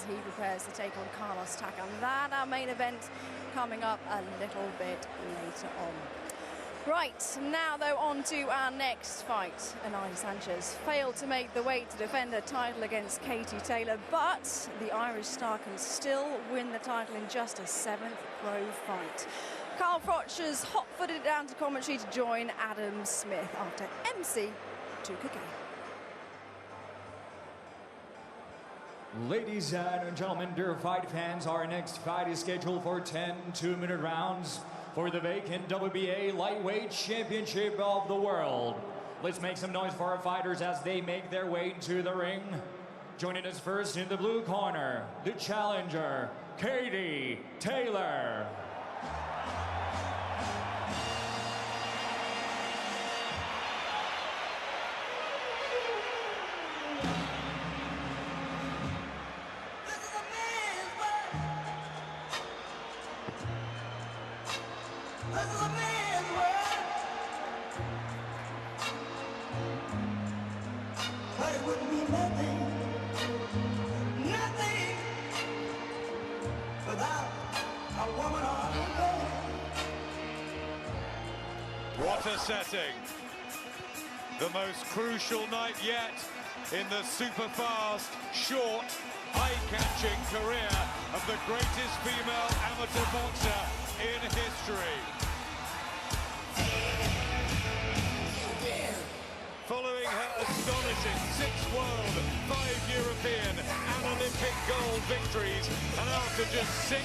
as he prepares to take on Carlos Takam. That our main event coming up a little bit later on. Right, now though on to our next fight. Anahi Sanchez failed to make the weight to defend her title against Katie Taylor, but the Irish star can still win the title in just a 7th pro fight. Carl Froch's hot-footed it down to commentary to join Adam Smith after MC to Kike. Ladies and gentlemen, dear fight fans, our next fight is scheduled for 10 two-minute rounds for the vacant WBA Lightweight Championship of the world. Let's make some noise for our fighters as they make their way to the ring. Joining us first in the blue corner, the challenger, Katie Taylor. What a setting. The most crucial night yet in the super fast, short, eye-catching career of the greatest female amateur boxer in history. Following her astonishing 6 world, 5 European and Olympic gold victories, and after just 6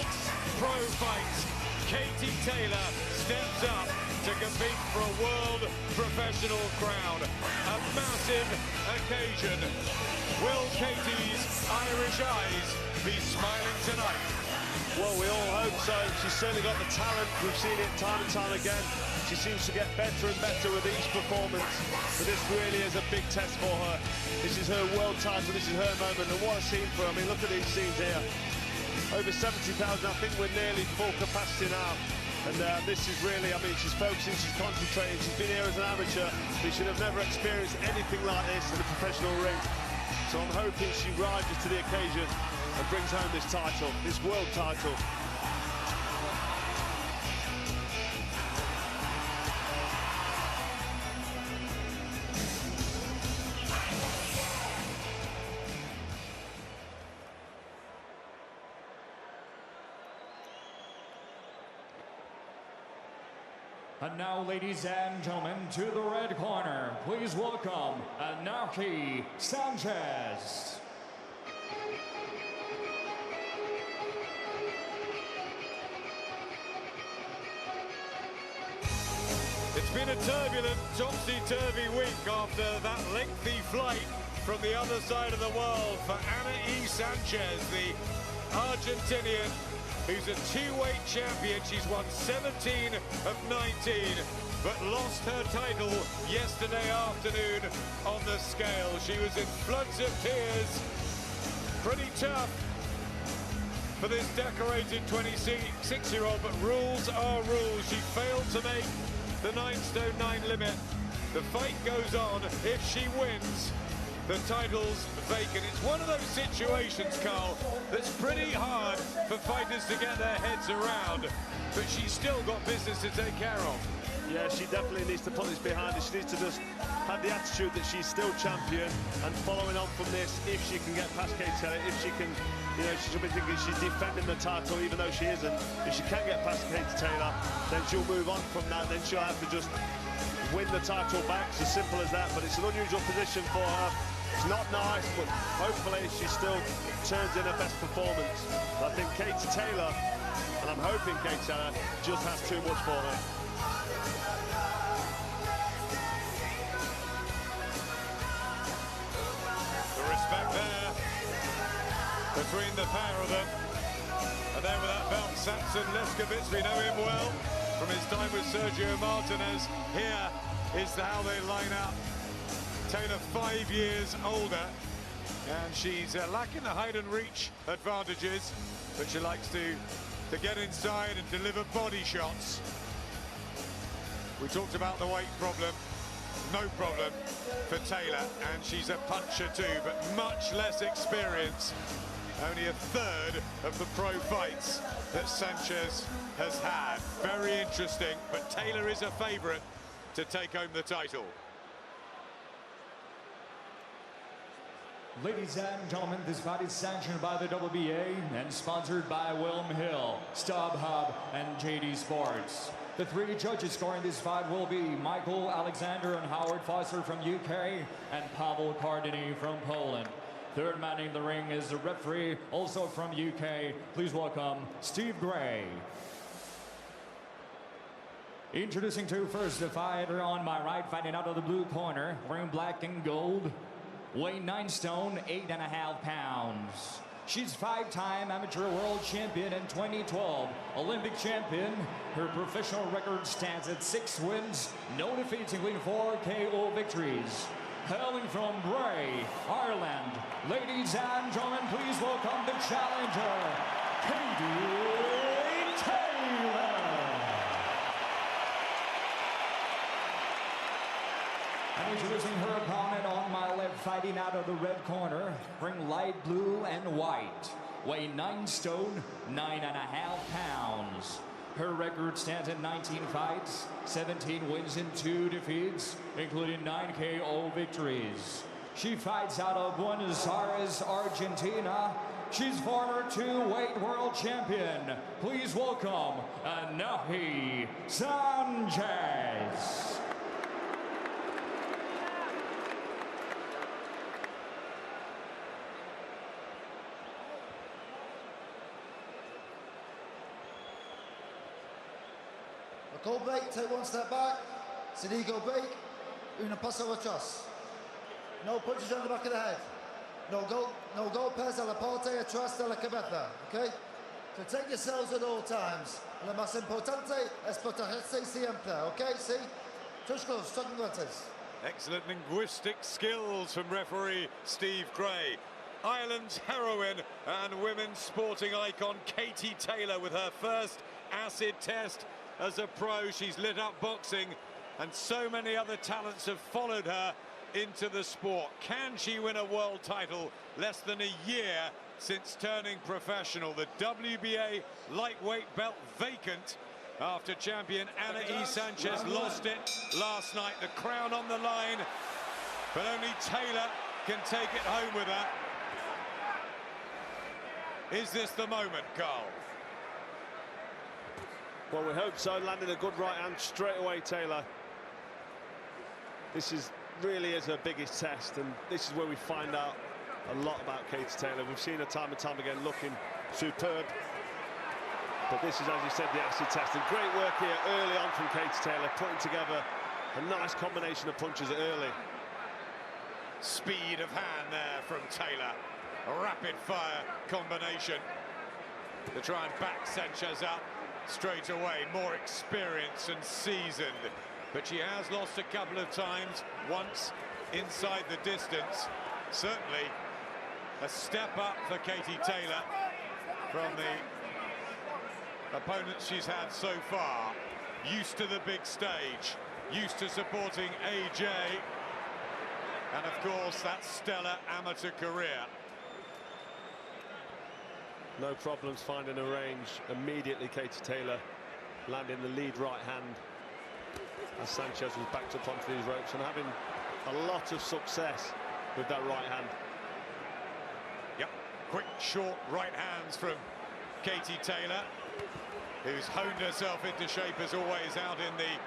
pro fights, Katie Taylor steps up to compete for a world professional crown. A massive occasion. Will Katie's Irish eyes be smiling tonight? Well, we all hope so. She's certainly got the talent. We've seen it time and time again. She seems to get better and better with each performance. But this really is a big test for her. This is her world title. This is her moment. And what a scene for her. I mean, look at these scenes here. Over 70,000. I think we're nearly full capacity now. And this is really, I mean, she's focusing, she's concentrating. She's been here as an amateur, but she'd have never experienced anything like this in a professional ring. So I'm hoping she rises to the occasion and brings home this title, this world title. And now, ladies and gentlemen, to the red corner, please welcome Anahi Sanchez. It's been a turbulent, topsy-turvy week after that lengthy flight from the other side of the world for Anahi Sanchez, the Argentinian who's a 2-weight champion. She's won 17 of 19, but lost her title yesterday afternoon on the scale. She was in floods of tears. Pretty tough for this decorated 26-year-old, but rules are rules. She failed to make the 9 stone 9 limit. The fight goes on. If she wins, the title's vacant. It's one of those situations, Carl, that's pretty hard for fighters to get their heads around, but she's still got business to take care of. Yeah, she definitely needs to put this behind her. She needs to just have the attitude that she's still champion, and following on from this, if she can get past Katie Taylor, if she can, you know, she should be thinking she's defending the title even though she isn't. If she can get past Katie Taylor, then she'll move on from that, then she'll have to just win the title back. It's as simple as that, but it's an unusual position for her. It's not nice, but hopefully she still turns in her best performance. But I think Katie Taylor, and I'm hoping Katie Taylor, just has too much for her. The respect there between the pair of them. And then with that belt, Samson Leskowitz, we know him well from his time with Sergio Martinez. Here is how they line up. Taylor 5 years older, and she's lacking the height and reach advantages, but she likes to get inside and deliver body shots. We talked about the weight problem. No problem for Taylor, and she's a puncher too, but much less experience Only a third of the pro fights that Sanchez has had. Very interesting, but Taylor is a favourite to take home the title. Ladies and gentlemen, this fight is sanctioned by the WBA and sponsored by Wilm Hill, StubHub, and JD Sports. The three judges scoring this fight will be Michael Alexander and Howard Foster from UK and Pavel Kardini from Poland. Third man in the ring is the referee, also from UK. Please welcome Steve Gray. Introducing to first the fighter on my right, fighting out of the blue corner, wearing black and gold. Weighing 9 stone, 8.5 pounds. She's 5-time amateur world champion in 2012, Olympic champion. Her professional record stands at 6 wins, no defeats, including 4 KO victories. Hailing from Bray, Ireland, ladies and gentlemen, please welcome the challenger, Katie Taylor. And introducing her opponent on my left, fighting out of the red corner, wearing light blue and white. Weighing 9 stone, 9.5 pounds. Her record stands at 19 fights, 17 wins and 2 defeats, including 9 KO victories. She fights out of Buenos Aires, Argentina. She's former 2-weight world champion. Please welcome Anahi Sanchez. A cold break, take 1 step back. It's an ego break. Una paso atrás. No punches on the back of the head. No golpes a la parte atrás de la cabeza. Okay? So take yourselves at all times. Lo más importante es protegerse siempre. Okay? See? Touch gloves, touch guantes. Excellent linguistic skills from referee Steve Gray. Ireland's heroine and women's sporting icon Katie Taylor with her first acid test as a pro. She's lit up boxing, and so many other talents have followed her into the sport. Can she win a world title less than a year since turning professional? The WBA lightweight belt vacant after champion Anahi Sanchez lost it last night. The crown on the line, but only Taylor can take it home with her. Is this the moment, Carl? Well, we hope so. Landed a good right hand straight away, Taylor. This really is her biggest test, and this is where we find out a lot about Katie Taylor. We've seen her time and time again looking superb, but this is, as you said, the acid test. And great work here early on from Katie Taylor, putting together a nice combination of punches early. Speed of hand there from Taylor. A rapid-fire combination to try and back Sanchez up straight away. More experienced and seasoned, but she has lost a couple of times, once inside the distance. Certainly a step up for Katie Taylor from the opponents she's had so far. Used to the big stage, used to supporting AJ, and of course that stellar amateur career. No problems finding a range. Immediately Katie Taylor landing the lead right hand as Sanchez was backed up onto these ropes, and having a lot of success with that right hand. Yep, quick short right hands from Katie Taylor, who's honed herself into shape as always out in the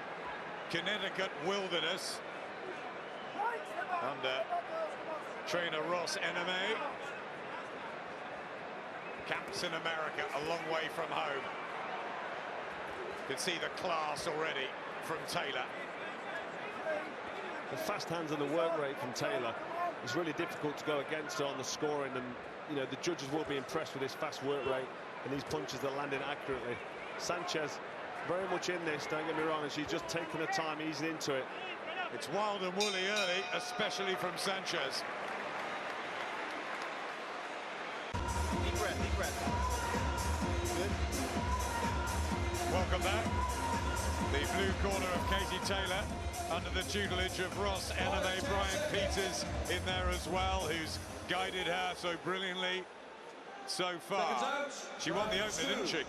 Connecticut wilderness under trainer Ross Anahi. Camps in America, a long way from home. You can see the class already from Taylor. The fast hands and the work rate from Taylor is really difficult to go against her on the scoring, and you know the judges will be impressed with this fast work rate and these punches that land in accurately. Sanchez very much in this, don't get me wrong, and she's just taking her time, easing into it. It's wild and woolly early, especially from Sanchez. Deep breath. Good. Welcome back. The blue corner of Katie Taylor under the tutelage of Ross Anahi. Brian Peters in there as well, who's guided her so brilliantly so far. She won the opener, didn't she?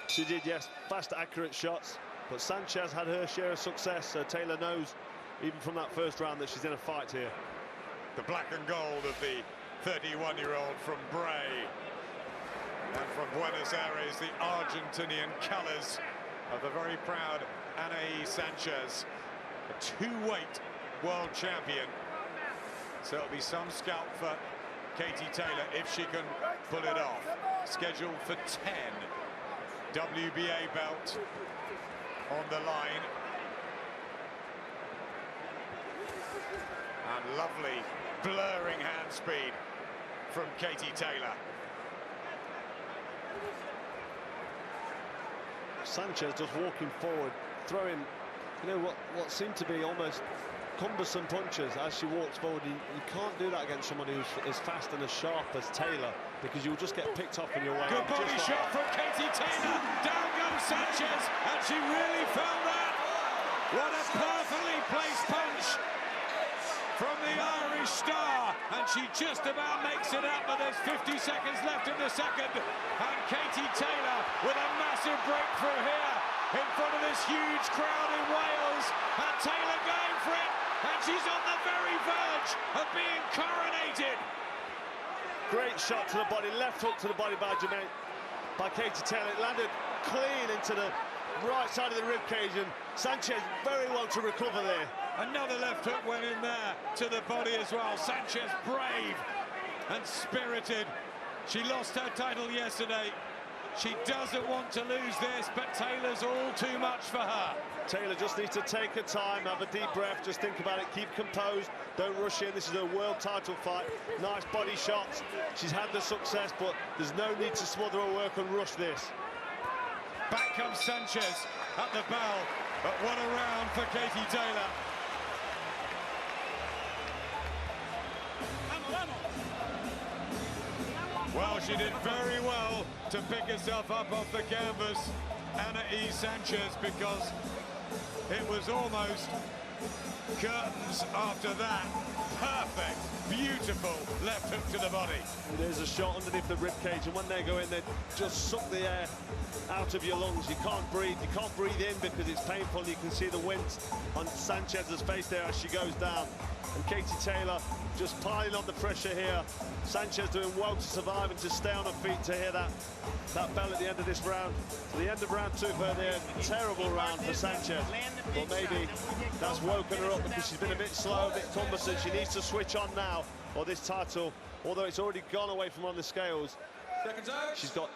She did, yes. Fast, accurate shots. But Sanchez had her share of success, so Taylor knows, even from that first round, that she's in a fight here. The black and gold of the 31-year-old from Bray. And from Buenos Aires, the Argentinian colours of the very proud Anahi Sanchez, a two-weight world champion. So it'll be some scalp for Katie Taylor if she can pull it off. Scheduled for 10. WBA belt on the line. And lovely blurring hand speed from Katie Taylor. Sanchez just walking forward, throwing, you know, what seemed to be almost cumbersome punches as she walks forward. You can't do that against someone who's as fast and as sharp as Taylor, because you'll just get picked off in your way. Good body shot from Katie Taylor. Down goes Sanchez, and she really found that. What a perfectly placed punch from the Irish star, and she just about makes it up, but there's 50 seconds left in the second, and Katie Taylor with a massive breakthrough here in front of this huge crowd in Wales, and Taylor going for it, and she's on the very verge of being coronated. Great shot to the body, left hook to the body by Katie Taylor. It landed clean into the right side of the rib cage, and Sanchez very well to recover there. Another left hook went in there to the body as well. Sanchez brave and spirited. She lost her title yesterday. She doesn't want to lose this, but Taylor's all too much for her. Taylor just needs to take her time, have a deep breath, just think about it, keep composed, don't rush in. This is a world title fight. Nice body shots. She's had the success, but there's no need to smother her work and rush this. Back comes Sanchez at the bell, but what a round for Katie Taylor. Well, she did very well to pick herself up off the canvas, Anahi Sanchez, because it was almost curtains after that. Perfect, beautiful left hook to the body. There's a shot underneath the rib cage, and when they go in, they just suck the air out of your lungs. You can't breathe in because it's painful. You can see the wince on Sanchez's face there as she goes down. And Katie Taylor just piling on the pressure here. Sanchez doing well to survive and to stay on her feet to hear that bell at the end of this round. So the end of round two for her there. Terrible round for Sanchez. But maybe that's woken her up because she's been a bit slow, a bit cumbersome. She needs to switch on now, or this title, although it's already gone away from on the scales, she's got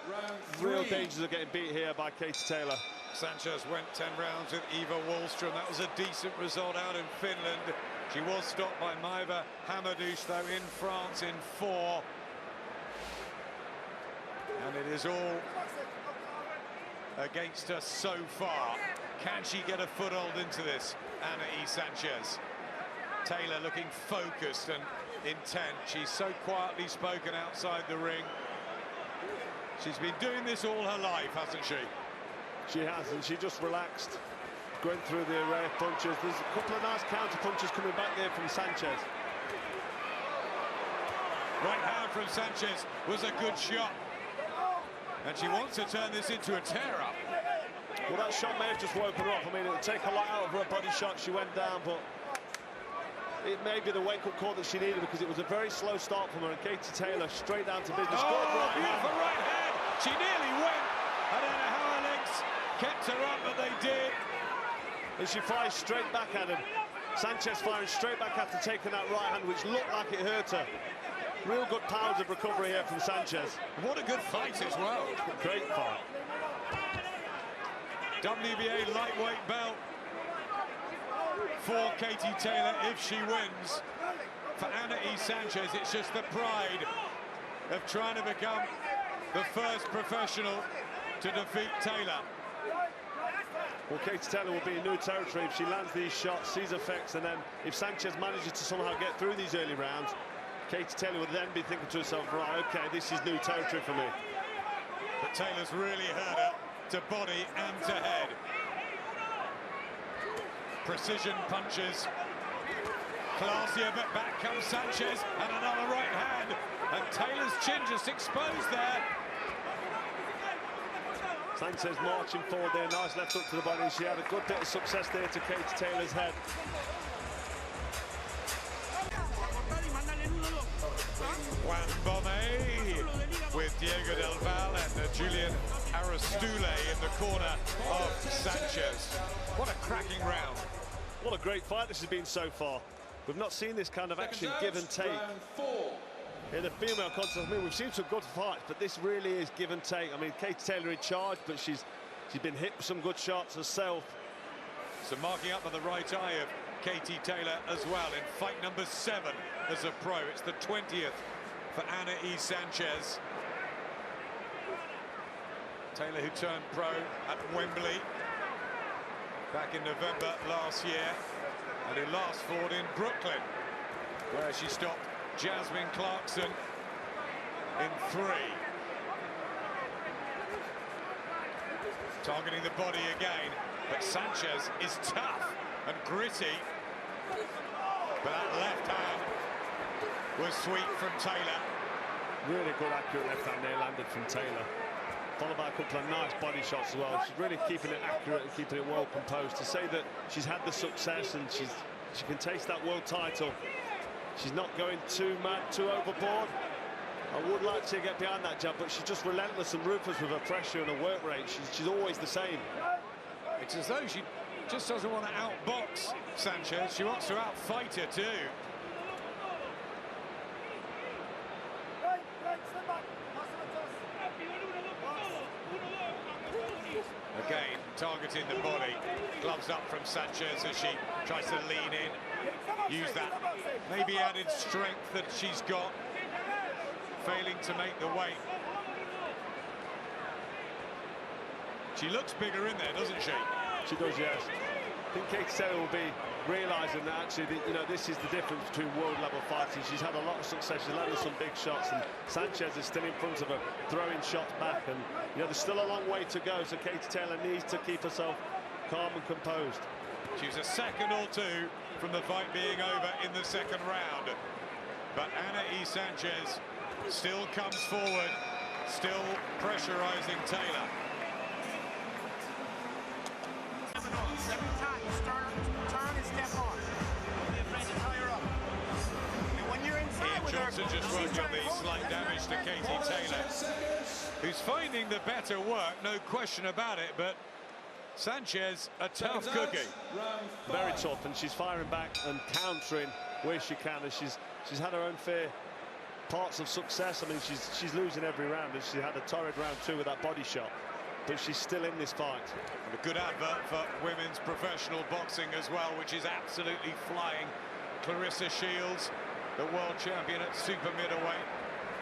real dangers of getting beat here by Katie Taylor. Sanchez went 10 rounds with Eva Wallström. That was a decent result out in Finland. She was stopped by Maïva Hamadouche, though, in France in 4. And it is all against her so far. Can she get a foothold into this, Anahi Sanchez? Taylor looking focused and intent. She's so quietly spoken outside the ring. She's been doing this all her life, hasn't she? She has, and she just relaxed, going through the array of punches. There's a couple of nice counter punches coming back there from Sanchez. Right hand from Sanchez was a good shot. And she wants to turn this into a tear-up. Well, that shot may have just woken her up. I mean, it'll take a lot out of her body shot. She went down, but it may be the wake-up call that she needed, because it was a very slow start from her, and Katie Taylor straight down to business. Oh, beautiful right hand. She nearly went. I don't know how her legs kept her up, but they did. And she fires straight back at him. Sanchez firing straight back after taking that right hand, which looked like it hurt her. Real good powers of recovery here from Sanchez. What a good fight as well. Great fight. WBA lightweight belt for Katie Taylor if she wins. For Anahi Sanchez, it's just the pride of trying to become the first professional to defeat Taylor. Well, Katie Taylor will be in new territory if she lands these shots, sees effects, and then if Sanchez manages to somehow get through these early rounds, Katie Taylor would then be thinking to herself, right, okay, this is new territory for me. But Taylor's really hurt her to body and to head. Precision punches Classier, but back comes Sanchez, and another right hand. And Taylor's chin just exposed there. Sanchez marching forward there, nice left hook to the body. She had a good bit of success there to Katie Taylor's head. Juan Bomé with Diego Del Val and Julian Aristule in the corner of Sanchez. What a cracking round. What a great fight this has been so far. We've not seen this kind of action, give and take. In the female contest, I mean, we've seen some good fights, but this really is give and take. I mean, Katie Taylor in charge, but she's been hit with some good shots herself. So marking up on the right eye of Katie Taylor as well in fight number 7 as a pro. It's the 20th for Anahi Sanchez. Taylor, who turned pro at Wembley back in November last year, and who last fought in Brooklyn, where she stopped Jasmine Clarkson in 3. Targeting the body again, but Sanchez is tough and gritty. But that left hand was sweet from Taylor. Really good, accurate left hand there landed from Taylor. Followed by a couple of nice body shots as well. She's really keeping it accurate and keeping it well composed. To say that she's had the success and she can taste that world title, she's not going too mad, too overboard. I would like to get behind that jab, but she's just relentless and ruthless with her pressure and her work rate. She's always the same. It's as though she just doesn't want to outbox Sanchez. She wants to outfight her too. Again, targeting the body. Gloves up from Sanchez as she tries to lean in. Use that maybe added strength that she's got. Failing to make the weight. She looks bigger in there, doesn't she? She does, yes. I think Katie Taylor will be realising that actually, you know, this is the difference between world-level fighting. She's had a lot of success, she's landed some big shots, and Sanchez is still in front of her, throwing shots back, and, you know, there's still a long way to go, so Katie Taylor needs to keep herself calm and composed. She was a second or two from the fight being over in the second round, but Anahi Sanchez still comes forward, still pressurising Taylor. Johnson just working on the slight damage to Katie Taylor, who's finding the better work, no question about it, but Sanchez, a tough cookie. Very tough, and she's firing back and countering where she can, and she's had her own fair parts of success. I mean, she's losing every round, and she had a torrid round 2 with that body shot, but she's still in this fight. And a good advert for women's professional boxing as well, which is absolutely flying. Clarissa Shields, the world champion at super middleweight.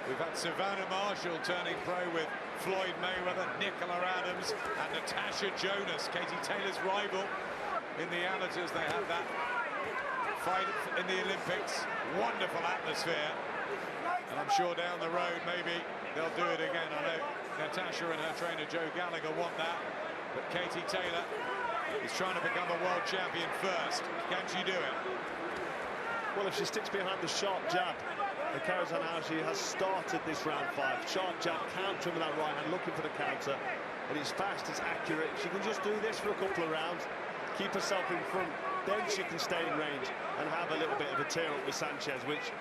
We've had Savannah Marshall turning pro with Floyd Mayweather, Nicola Adams and Natasha Jonas, Katie Taylor's rival in the amateurs. They had that fight in the Olympics. Wonderful atmosphere. And I'm sure down the road maybe they'll do it again. I know Natasha and her trainer Joe Gallagher want that. But Katie Taylor is trying to become a world champion first. Can she do it? Well, if she sticks behind the sharp jab and carries on how she has started this round 5, sharp jab, countering with that right hand, looking for the counter, and it's fast, it's accurate. She can just do this for a couple of rounds, keep herself in front, then she can stay in range and have a little bit of a tear-up with Sanchez, which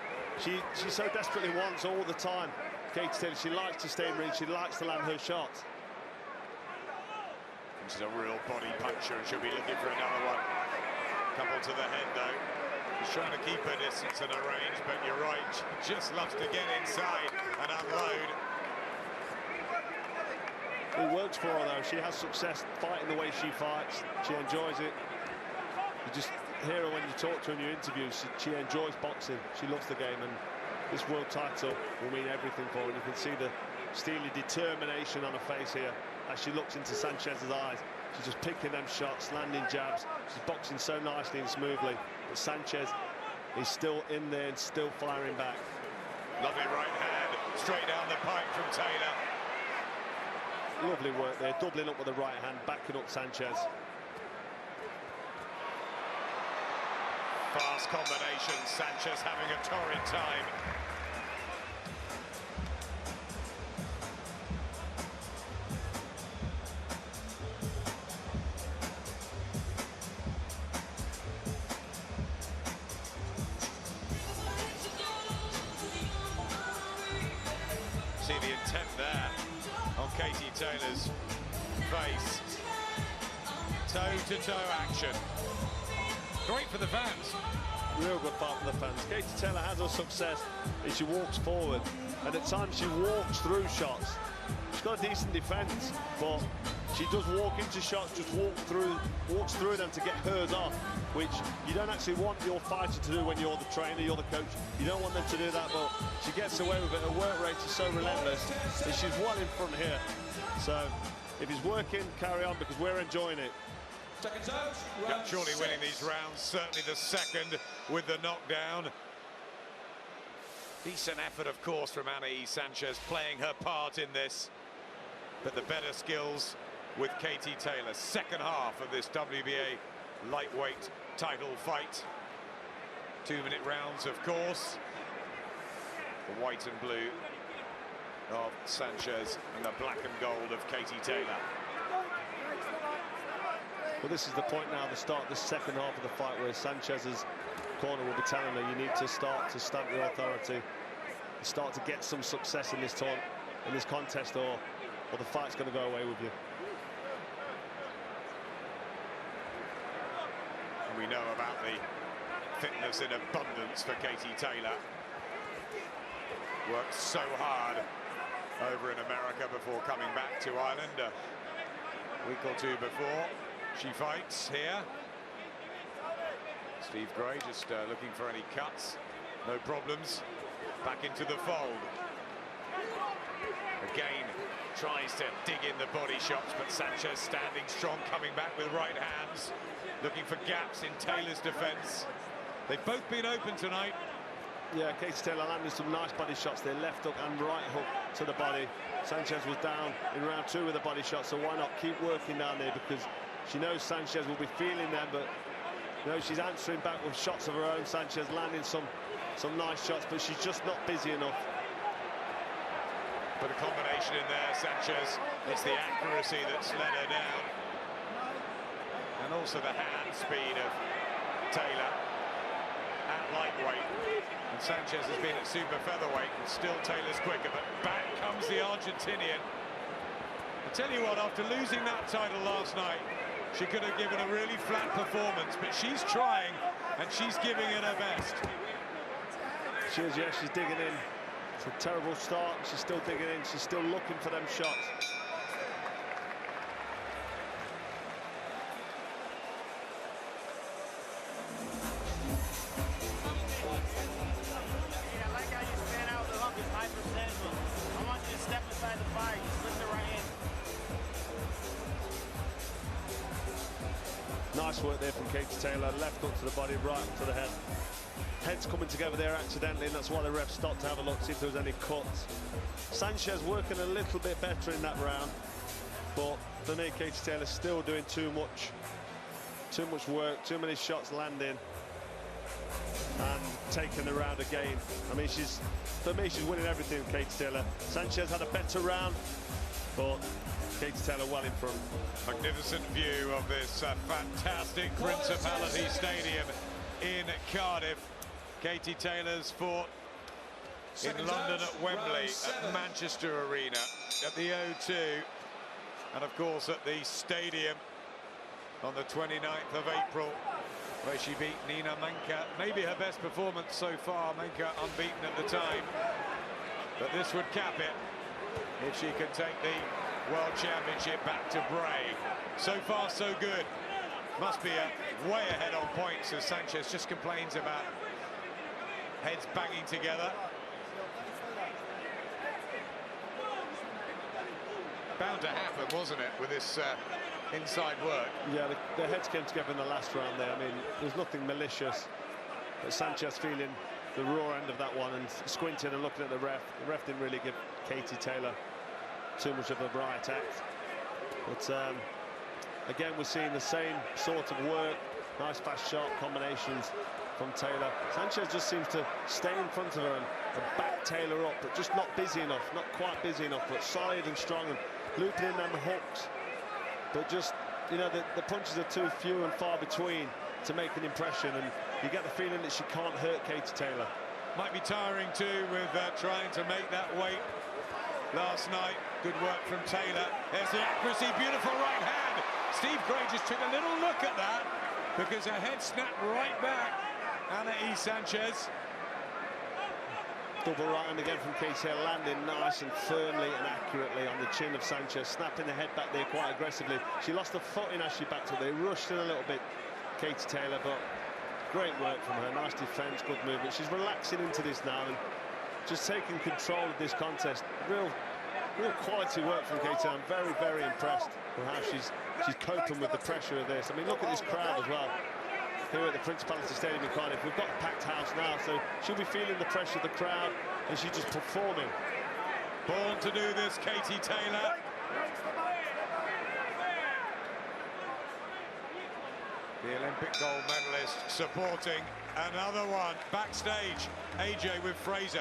she so desperately wants all the time. Katie Taylor, she likes to stay in range, she likes to land her shots. She's a real body puncher and she'll be looking for another one. Couple to the head though. She's trying to keep her distance and her range, but you're right, she just loves to get inside and unload. It works for her though. She has success fighting the way she fights. She enjoys it. You just hear her when you talk to her in your interviews. She enjoys boxing. She loves the game, and this world title will mean everything for her. And you can see the steely determination on her face here as she looks into Sanchez's eyes. She's just picking them shots, landing jabs. She's boxing so nicely and smoothly. But Sanchez is still in there and still firing back. Lovely right hand, straight down the pipe from Taylor. Lovely work there, doubling up with the right hand, backing up Sanchez. Fast combinations, Sanchez having a torrid time. See the intent there on Katie Taylor's face. Toe-to-toe action. Great for the fans. Real good part for the fans. Katie Taylor has her success if she walks forward, and at times she walks through shots. She's got a decent defense, but she does walk into shots, just walks through them to get hers off, which you don't actually want your fighter to do when you're the trainer, you're the coach. You don't want them to do that, but she gets away with it. Her work rate is so relentless that she's well in front here. So if it's working, carry on, because we're enjoying it. Surely winning these rounds, certainly the second with the knockdown. Decent effort, of course, from Anahi Sanchez, playing her part in this. But the better skills with Katie Taylor. Second half of this WBA Lightweight Title fight. 2-minute rounds, of course. The white and blue of Sanchez and the black and gold of Katie Taylor. Well, this is the point now, the start of the second half of the fight, where Sanchez's corner will be telling her you need to start to stamp your authority, start to get some success in this contest, or the fight's going to go away with you. And we know about the fitness in abundance for Katie Taylor. Worked so hard over in America before coming back to Ireland a week or two before she fights here. Steve Gray just looking for any cuts. No problems. Back into the fold. Again, tries to dig in the body shots, but Sanchez standing strong, coming back with right hands, looking for gaps in Taylor's defense. They've both been open tonight. Yeah, Katie Taylor landing some nice body shots there, left hook and right hook to the body. Sanchez was down in round 2 with a body shot, so why not keep working down there, because she knows Sanchez will be feeling them, but you know, she's answering back with shots of her own. Sanchez landing some nice shots, but she's just not busy enough. But a combination in there, Sanchez. It's the accuracy that's let her down. And also the hand speed of Taylor at lightweight. And Sanchez has been at super featherweight, and still Taylor's quicker, but back comes the Argentinian. I tell you what, after losing that title last night, she could have given a really flat performance, but she's trying, and she's giving it her best. She is, yeah, she's digging in. It's a terrible start, she's still digging in, she's still looking for them shots. I like how you stand out with the hump is high percentage. I want you to step inside the fire, you slip it right in. Nice work there from Katie Taylor, left hook to the body, right to the head. Heads coming together there accidentally, and that's why the ref stopped to have a look, see if there was any cuts. Sanchez working a little bit better in that round, but for me, Katie Taylor's still doing too much work, too many shots landing and taking the round again. I mean, for me, she's winning everything, Katie Taylor. Sanchez had a better round, but Katie Taylor well in front. Magnificent view of this fantastic Principality Stadium in Cardiff. Katie Taylor's fought in London at Wembley, at Manchester Arena, at the O2, and of course at the stadium on the 29th of April, where she beat Nina Manka. Maybe her best performance so far, Manka unbeaten at the time. But this would cap it if she can take the World Championship back to Bray. So far, so good. Must be way ahead on points, as Sanchez just complains about heads banging together. Bound to happen, wasn't it, with this inside work? Yeah, the heads came together in the last round there. I mean, there's nothing malicious, but Sanchez feeling the raw end of that one and squinting and looking at the ref. The ref didn't really give Katie Taylor too much of a bright act. But again, we're seeing the same sort of work, nice fast shot combinations, from Taylor. Sanchez just seems to stay in front of her and back Taylor up, but just not busy enough, not quite busy enough, but solid and strong and looping in them hooks. But just, you know, the punches are too few and far between to make an impression, and you get the feeling that she can't hurt Katie Taylor. Might be tiring too with trying to make that weight last night. Good work from Taylor. There's the accuracy, beautiful right hand. Steve Gray just took a little look at that because her head snapped right back. Anahi Sanchez. Double right hand again from Katie Taylor, landing nice and firmly and accurately on the chin of Sanchez, snapping the head back there quite aggressively. She lost her footing as she backed up. They rushed in a little bit, Katie Taylor, but great work from her. Nice defense, good movement. She's relaxing into this now and just taking control of this contest. Real quality work from Katie Taylor. I'm very, very impressed with how she's coping with the pressure of this. I mean, look at this crowd as well. Here at the Principality Stadium in Cardiff, we've got a packed house now, so she'll be feeling the pressure of the crowd, and she's just performing. Born to do this, Katie Taylor. The Olympic gold medalist supporting another one. Backstage, AJ with Fraser.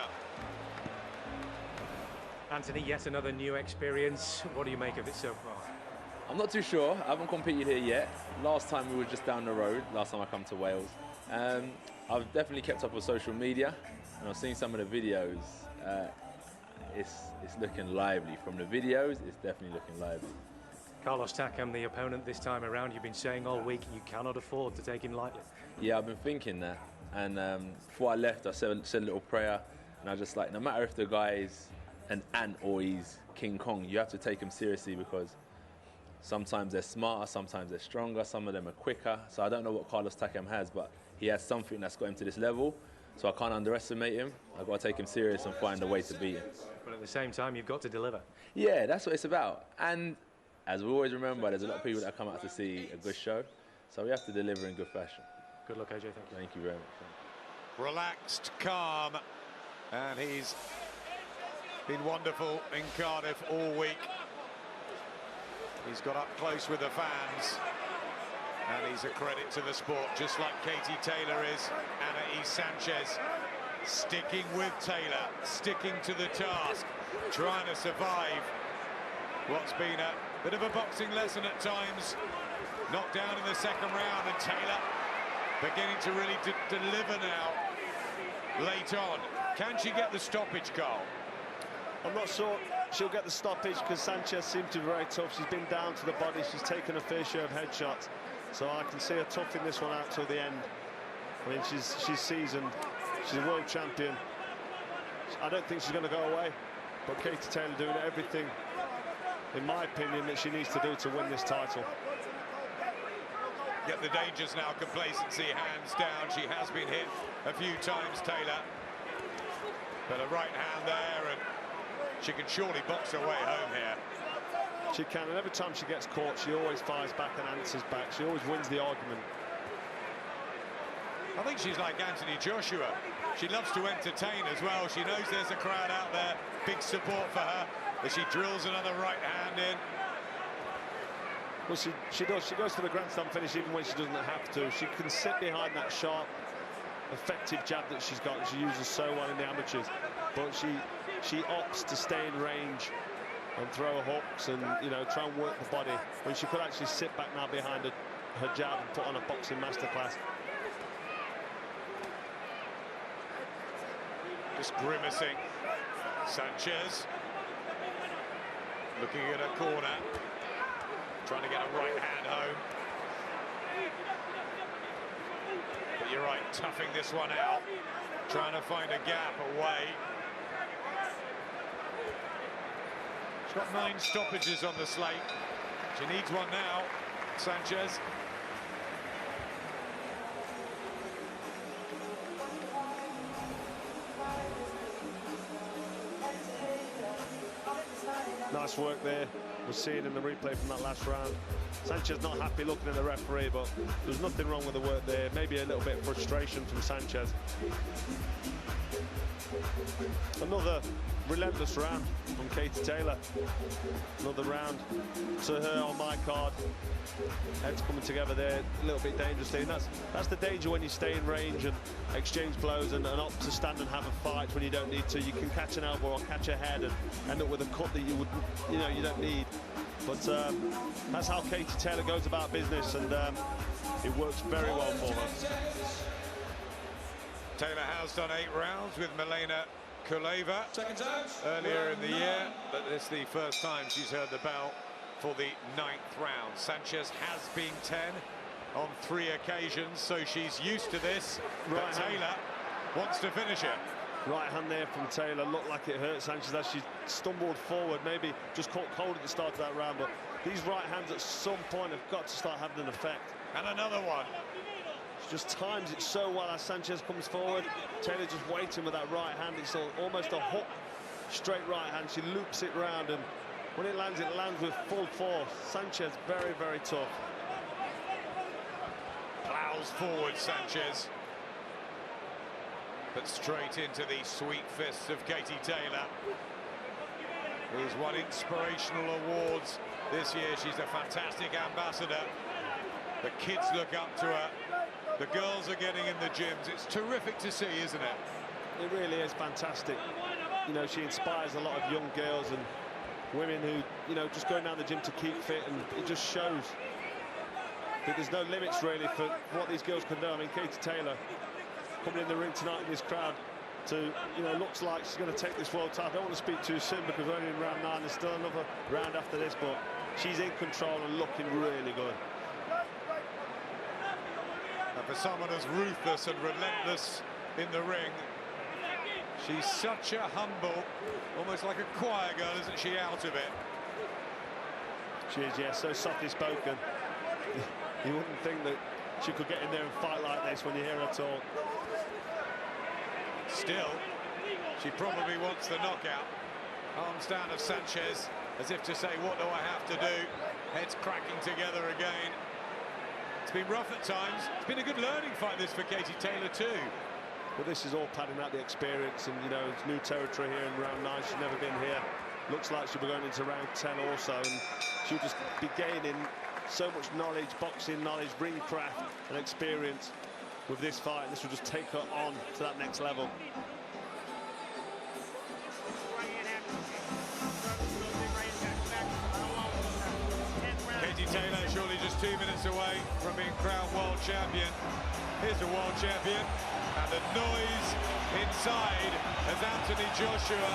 Anthony, yet another new experience. What do you make of it so far? I'm not too sure. I haven't competed here yet. Last time we were just down the road, last time I come to Wales. I've definitely kept up with social media, and I've seen some of the videos. It's looking lively. From the videos, it's definitely looking lively. Carlos Takam, the opponent this time around, you've been saying all week you cannot afford to take him lightly. Yeah, I've been thinking that. And before I left, I said a little prayer, and I was just like, no matter if the guy is an ant or he's King Kong, you have to take him seriously, because sometimes they're smarter, sometimes they're stronger, some of them are quicker. So I don't know what Carlos Takam has, but he has something that's got him to this level. So I can't underestimate him. I've got to take him serious and find a way to beat him. But at the same time, you've got to deliver. Yeah, that's what it's about. And as we always remember, there's a lot of people that come out to see a good show. So we have to deliver in good fashion. Good luck, AJ. Thank you. Thank you very much. Relaxed, calm, and he's been wonderful in Cardiff all week. He's got up close with the fans, and he's a credit to the sport, just like Katie Taylor is. Anahi Sanchez sticking with Taylor, sticking to the task, trying to survive what's been a bit of a boxing lesson at times. Knocked down in the second round, and Taylor beginning to really deliver now late on. Can she get the stoppage, Carl? I'm not sure she'll get the stoppage, because Sanchez seems to be very tough. She's been down to the body. She's taken a fair share of headshots. So I can see her toughing this one out till the end. I mean, she's seasoned. She's a world champion. I don't think she's going to go away. But Katie Taylor doing everything, in my opinion, that she needs to do to win this title. Get the dangers now, complacency, hands down. She has been hit a few times, Taylor. But a right hand there, and she can surely box her way home here. She can, and every time she gets caught, she always fires back and answers back. She always wins the argument. I think she's like Anthony Joshua. She loves to entertain as well. She knows there's a crowd out there, big support for her, as she drills another right hand in. Well, she does. She goes for the grandstand finish even when she doesn't have to. She can sit behind that sharp, effective jab that she's got, and she uses so well in the amateurs. But she opts to stay in range and throw hooks and, you know, try and work the body, when she could actually sit back now behind her jab and put on a boxing masterclass. Just grimacing. Sanchez looking at her corner, trying to get a right hand home. But you're right, toughing this one out, trying to find a gap away. She's got 9 stoppages on the slate. She needs one now, Sanchez. Nice work there. We're seeing in the replay from that last round. Sanchez not happy looking at the referee, but there's nothing wrong with the work there. Maybe a little bit of frustration from Sanchez. Another relentless round from Katie Taylor. Another round to her on my card. Heads coming together there a little bit dangerously, and that's the danger when you stay in range and exchange blows and opt to stand and have a fight when you don't need to. You can catch an elbow or catch a head and end up with a cut that you would, you don't need. But that's how Katie Taylor goes about business, and it works very well for her. Taylor has done 8 rounds with Milena Kuleva earlier in the year, but this is the first time she's heard the bell for the 9th round. Sanchez has been 10 on 3 occasions, so she's used to this. But Taylor wants to finish it. Right hand there from Taylor, looked like it hurt Sanchez as she stumbled forward, maybe just caught cold at the start of that round, but these right hands at some point have got to start having an effect. And another one. She just times it so well as Sanchez comes forward. Taylor just waiting with that right hand. It's almost a hook, straight right hand. She loops it round, and when it lands with full force. Sanchez very, very tough. Plows forward Sanchez, but straight into the sweet fists of Katie Taylor, who's won inspirational awards this year. She's a fantastic ambassador. The kids look up to her. The girls are getting in the gyms. It's terrific to see, isn't it? It really is fantastic. She inspires a lot of young girls and women who, just going down the gym to keep fit, and it just shows that there's no limits really for what these girls can do. I mean, Katie Taylor coming in the ring tonight in this crowd to, looks like she's going to take this world title. I don't want to speak too soon because we're only in round 9. There's still another round after this, but she's in control and looking really good. And for someone as ruthless and relentless in the ring, she's such a humble, almost like a choir girl, isn't she, out of it? She is, yes, so softly spoken. You wouldn't think that she could get in there and fight like this when you hear her talk. Still, she probably wants the knockout. Arms down of Sanchez, as if to say, what do I have to do? Heads cracking together again. It's been rough at times. It's been a good learning fight, this, for Katie Taylor, too. But this is all padding out the experience, and, it's new territory here in round 9. She's never been here. Looks like she'll be going into round 10 also, and she'll just be gaining so much knowledge, boxing knowledge, ring craft and experience with this fight, and this will just take her on to that next level. Katie Taylor surely just 2 minutes away from being crowned world champion. Here's a world champion, and the noise inside as Anthony Joshua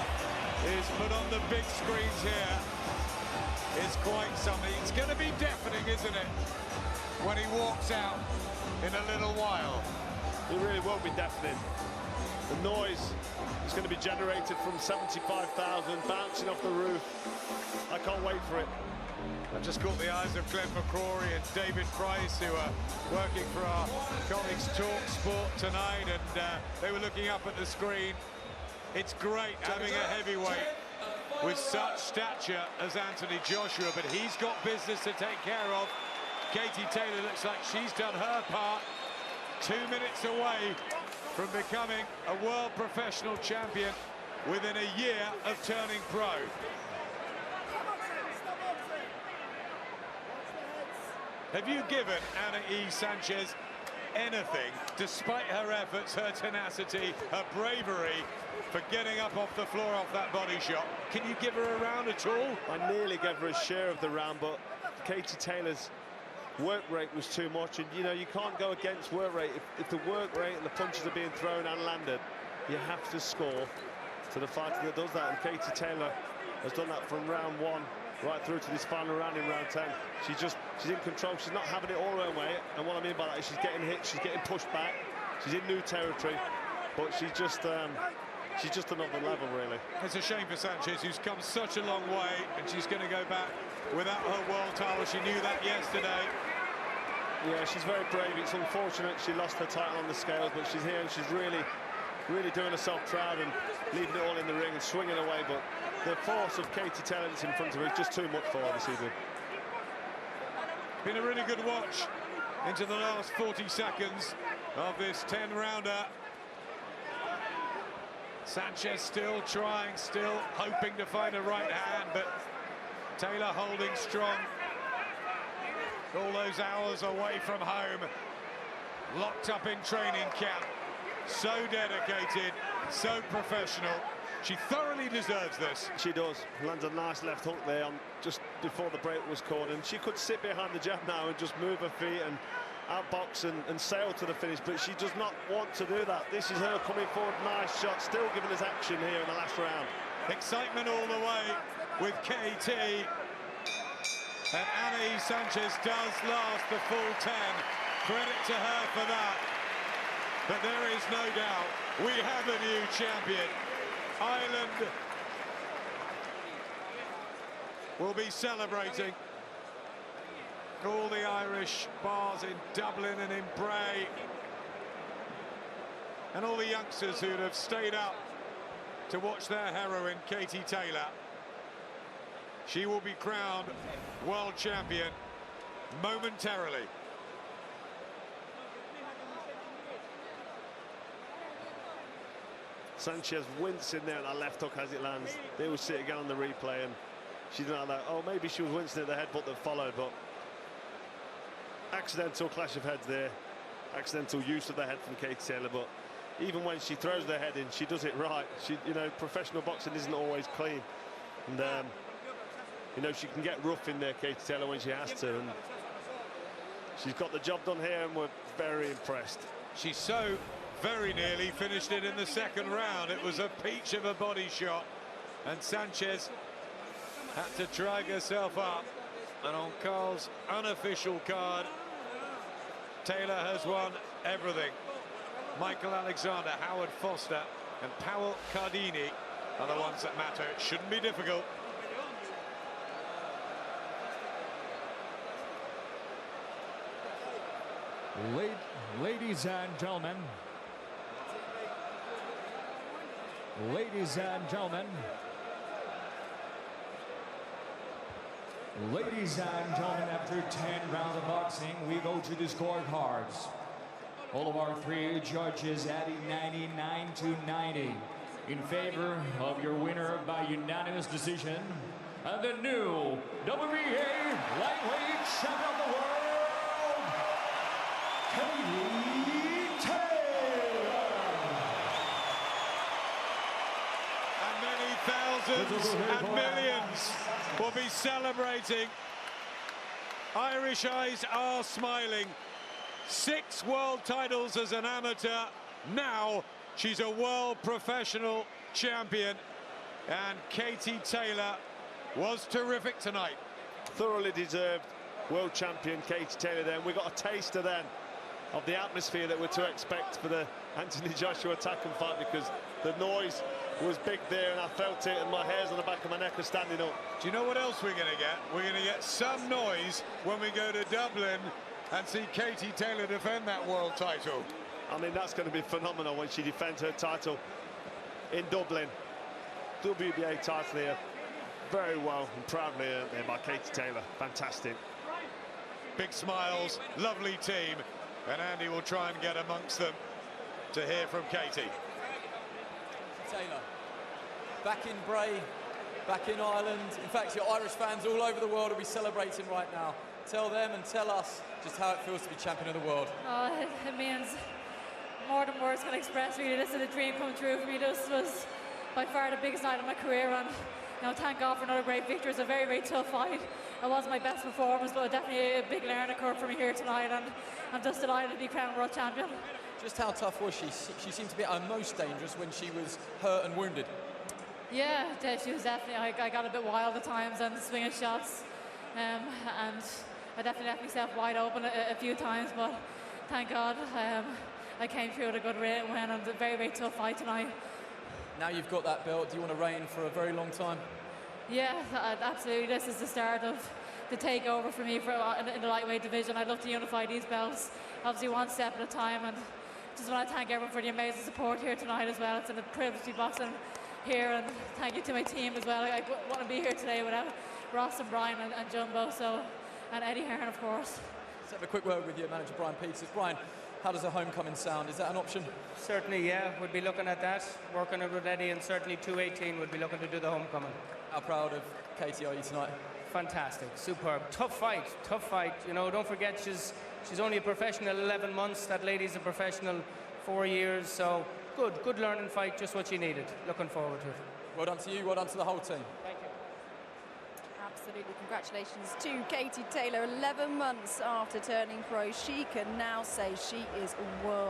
is put on the big screens here is quite something. It's going to be deafening, isn't it, when he walks out in a little while? It really won't be deafening. The noise is going to be generated from 75,000 bouncing off the roof. I can't wait for it. I've just caught the eyes of Glenn McCrory and David Price, who are working for our colleagues Talk Sport tonight, and they were looking up at the screen. It's great having a heavyweight with such stature as Anthony Joshua, but he's got business to take care of. Katie Taylor looks like she's done her part. 2 minutes away from becoming a world professional champion within a year of turning pro. Have you given Anahi Sanchez anything, despite her efforts, her tenacity, her bravery, for getting up off the floor off that body shot? Can you give her a round at all? I nearly gave her a share of the round, but Katie Taylor's work rate was too much, and you can't go against work rate. If the work rate and the punches are being thrown and landed, you have to score to the fighter that does that, and Katie Taylor has done that from round 1 right through to this final round in round 10. She's in control. She's not having it all her own way, and what I mean by that is she's getting hit, she's getting pushed back, she's in new territory, but she's just another level, really. It's a shame for Sanchez, who's come such a long way, and she's going to go back without her world title. She knew that yesterday. Yeah, she's very brave. It's unfortunate she lost her title on the scales, but she's here and she's really doing herself proud and leaving it all in the ring and swinging away. But the force of Katie Taylor that's in front of her is just too much for her this evening. Been a really good watch into the last 40 seconds of this 10-rounder. Sanchez still trying, still hoping to find a right hand, but Taylor holding strong. All those hours away from home, locked up in training camp, so dedicated, so professional. She thoroughly deserves this. She does. Lands a nice left hook there on just before the break was called, and she could sit behind the jab now and just move her feet and outbox and sail to the finish, but she does not want to do that. This is her coming forward, nice shot, still giving us action here in the last round. Excitement all the way with KT. And Anahi Sanchez does last the full 10. Credit to her for that. But there is no doubt we have a new champion. Ireland will be celebrating. All the Irish bars in Dublin and in Bray. And all the youngsters who'd have stayed up to watch their heroine, Katie Taylor. She will be crowned world champion momentarily. Sanchez wincing there at that left hook as it lands. They will see it again on the replay, and she didn't have that. Oh, maybe she was wincing at the headbutt that followed, but accidental clash of heads there. Accidental use of the head from Katie Taylor, but even when she throws the head in, she does it right. She, you know, professional boxing isn't always clean, and you know, she can get rough in there, Katie Taylor, when she has to, and she's got the job done here, and we're very impressed. She so very nearly finished it in the second round. It was a peach of a body shot, and Sanchez had to drag herself up. And on Carl's unofficial card, Taylor has won everything. Michael Alexander, Howard Foster, and Powell Cardini are the ones that matter. It shouldn't be difficult. Ladies and gentlemen. Ladies and gentlemen. Ladies and gentlemen, after 10 rounds of boxing, we go to the scorecards. All of our three judges adding 99 to 90 in favor of your winner by unanimous decision, and the new WBA Lightweight Champion of the World, Katie Taylor. And many thousands and millions will be celebrating. Irish eyes are smiling. 6 world titles as an amateur. Now she's a world professional champion. And Katie Taylor was terrific tonight. Thoroughly deserved world champion Katie Taylor then. We got a taster then of the atmosphere that we're to expect for the Anthony Joshua Takam fight, because the noise was big there and I felt it, and my hairs on the back of my neck are standing up. Do you know what else we're going to get? We're going to get some noise when we go to Dublin and see Katie Taylor defend that world title. I mean, that's going to be phenomenal when she defends her title in Dublin. WBA title here. Very well and proudly earned there by Katie Taylor. Fantastic. Big smiles, lovely team, and Andy will try and get amongst them to hear from Katie. Taylor, back in Bray, back in Ireland. In fact, your Irish fans all over the world will be celebrating right now. Tell them and tell us just how it feels to be champion of the world. Oh, it means more than words can express, really. This is a dream come true for me. This was by far the biggest night of my career, and you know, thank God for another great victory. It was a very, very tough fight. It wasn't my best performance, but definitely a big learning curve for me here tonight, and I'm just delighted to be crowned world champion. Just how tough was she? She seemed to be at her most dangerous when she was hurt and wounded. Yeah, she was definitely. I got a bit wild at times and swinging shots, and I definitely left myself wide open a few times, but thank God I came through with a good win, and a very, very tough fight tonight. Now you've got that belt, do you want to reign for a very long time? Yeah, absolutely. This is the start of the takeover for me in the lightweight division. I'd love to unify these belts, obviously one step at a time, and just want to thank everyone for the amazing support here tonight as well. It's a privilege to be boxing here, and thank you to my team as well. I wouldn't be here today without Ross and Brian and Jumbo, and Eddie Hearn, of course. Let's have a quick word with your manager, Brian Peters. Brian, How does a homecoming sound? Is that an option? Certainly, yeah. We'd be looking at that, working it with Eddie, and certainly 218 would be looking to do the homecoming. How proud of Katie are you tonight? Fantastic, superb. Tough fight, tough fight. You know, don't forget she's only a professional 11 months. That lady's a professional 4 years. So good learning fight, just what she needed. Looking forward to it. Well done to you, well done to the whole team. Thank you. Absolutely, congratulations to Katie Taylor. 11 months after turning pro, she can now say she is world